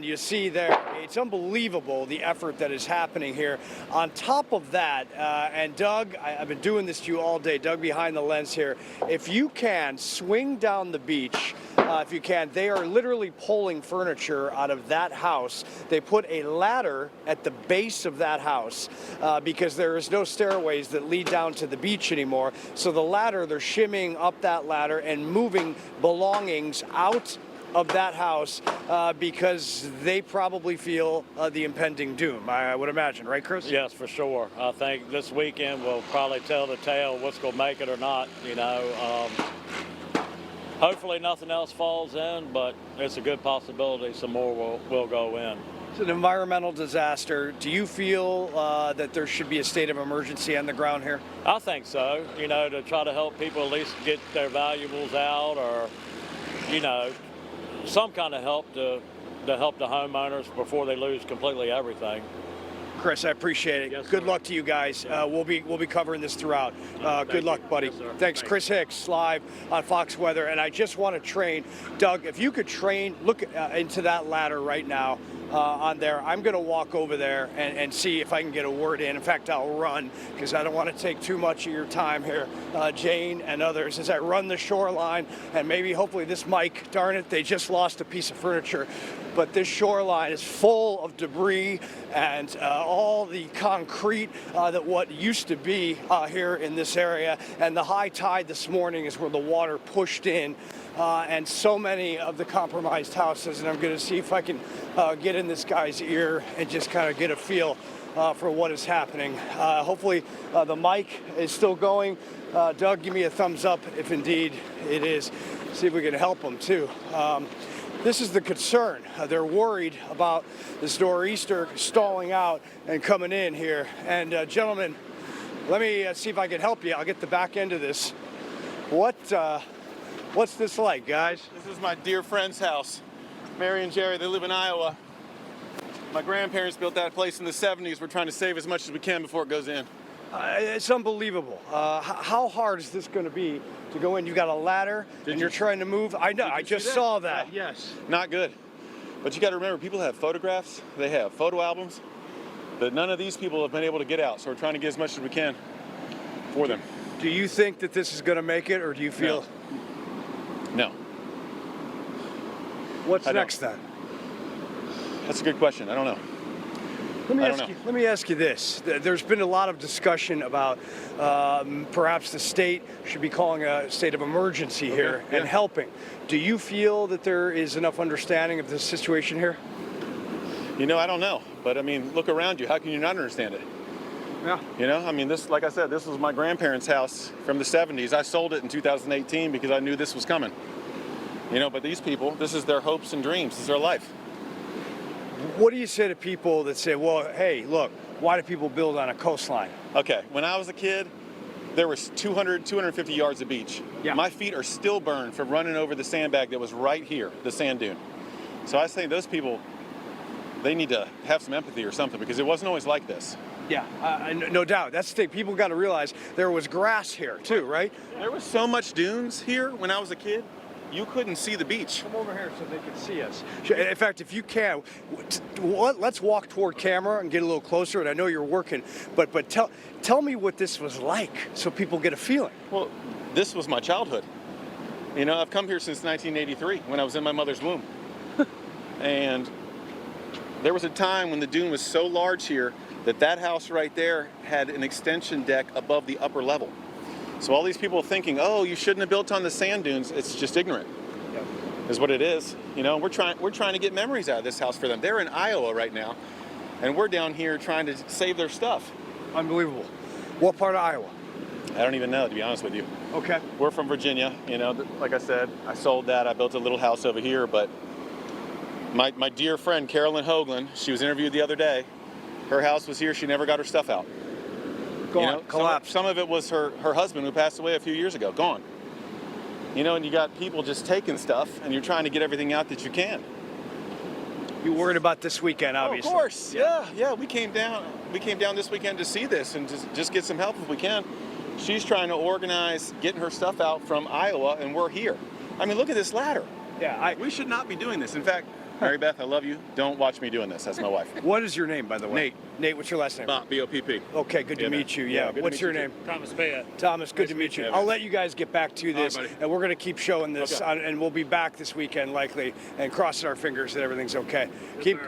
You see there, it's unbelievable the effort that is happening here. On top of that, and Doug, I've been doing this to you all day, Doug behind the lens here. If you can, swing down the beach. If you can, they are literally pulling furniture out of that house. They put a ladder at the base of that house because there is no stairways that lead down to the beach anymore. So the ladder, they're shimmying up that ladder and moving belongings out of that house because they probably feel the impending doom, I would imagine, right, Chris? Yes, for sure. I think this weekend will probably tell the tale what's going to make it or not. Hopefully nothing else falls in, but it's a good possibility some more will go in. It's an environmental disaster. Do you feel that there should be a state of emergency on the ground here? I think so, to try to help people at least get their valuables out, or, some kind of help to help the homeowners before they lose completely everything. Chris, I appreciate it. Yes, good sir. luck to you guys. We'll be covering this throughout. Good luck, buddy. Yes, sir. Thanks, Chris Hicks, live on Fox Weather. And I just want to train, Doug, if you could train, look into that ladder right now on there. I'm going to walk over there and see if I can get a word in. In fact, I'll run because I don't want to take too much of your time here, Jane and others, as I run the shoreline. And maybe, hopefully, this mic, darn it, they just lost a piece of furniture. But this shoreline is full of debris and all the concrete that what used to be here in this area. And the high tide this morning is where the water pushed in and so many of the compromised houses. And I'm going to see if I can get in this guy's ear and just kind of get a feel for what is happening. Hopefully the mic is still going. Doug, give me a thumbs up if indeed it is. See if we can help them too. This is the concern. They're worried about this nor'easter stalling out and coming in here. And gentlemen, let me see if I can help you. I'll get the back end of this. What's this like, guys? This is my dear friend's house. Mary and Jerry, they live in Iowa. My grandparents built that place in the 70s. We're trying to save as much as we can before it goes in. It's unbelievable. How hard is this going to be to go in? You got a ladder and you're trying to move. I know. I just saw that. Yeah. Yes. Not good. But you got to remember, people have photographs. They have photo albums. But none of these people have been able to get out. So we're trying to get as much as we can for them. Do you think that this is going to make it, or do you feel? No. What's next then? That's a good question. I don't know. Let me ask you this. There's been a lot of discussion about perhaps the state should be calling a state of emergency here and helping. Do you feel that there is enough understanding of this situation here? I don't know. But I mean, look around you. How can you not understand it? Yeah. This, like I said, this was my grandparents' house from the 70s. I sold it in 2018 because I knew this was coming. But these people, this is their hopes and dreams. This is their life. What do you say to people that say, well, hey, look, why do people build on a coastline? Okay, when I was a kid, there was 250 yards of beach. Yeah. My feet are still burned from running over the sandbag that was right here, the sand dune. So I say those people, they need to have some empathy or something, because it wasn't always like this. Yeah, no doubt. That's the thing. People got to realize there was grass here too, right? There was so much dunes here when I was a kid. You couldn't see the beach. Come over here so they can see us. In fact, if you can, let's walk toward camera and get a little closer. And I know you're working, but tell me what this was like so people get a feeling. Well, this was my childhood. I've come here since 1983 when I was in my mother's womb. And there was a time when the dune was so large here that house right there had an extension deck above the upper level. So all these people thinking, oh, you shouldn't have built on the sand dunes, it's just ignorant, is what it is. We're trying to get memories out of this house for them. They're in Iowa right now, and we're down here trying to save their stuff. Unbelievable. What part of Iowa? I don't even know, to be honest with you. Okay. We're from Virginia. Like I said, I sold that. I built a little house over here, but my dear friend, Carolyn Hoagland, she was interviewed the other day. Her house was here. She never got her stuff out. Gone. Collapsed. Some of it was her husband who passed away a few years ago. Gone. And you got people just taking stuff, and you're trying to get everything out that you can. You worried about this weekend, obviously. Oh, of course. Yeah. We came down this weekend to see this and just get some help if we can. She's trying to organize getting her stuff out from Iowa, and we're here. Look at this ladder. Yeah. We should not be doing this. In fact, Mary Beth, I love you. Don't watch me doing this. That's my wife. What is your name, by the way? Nate. Nate, what's your last name? Bopp, B-O-P-P. Okay, good to Yeah, meet man. you. Yeah, Yeah. good to What's meet your you, name? Thomas Payette. Thomas, good Nice to to meet meet you. you. I'll let you guys get back to this, buddy. and we're going to keep showing this, Okay. and we'll be back this weekend likely, and crossing our fingers that everything's okay. Keep.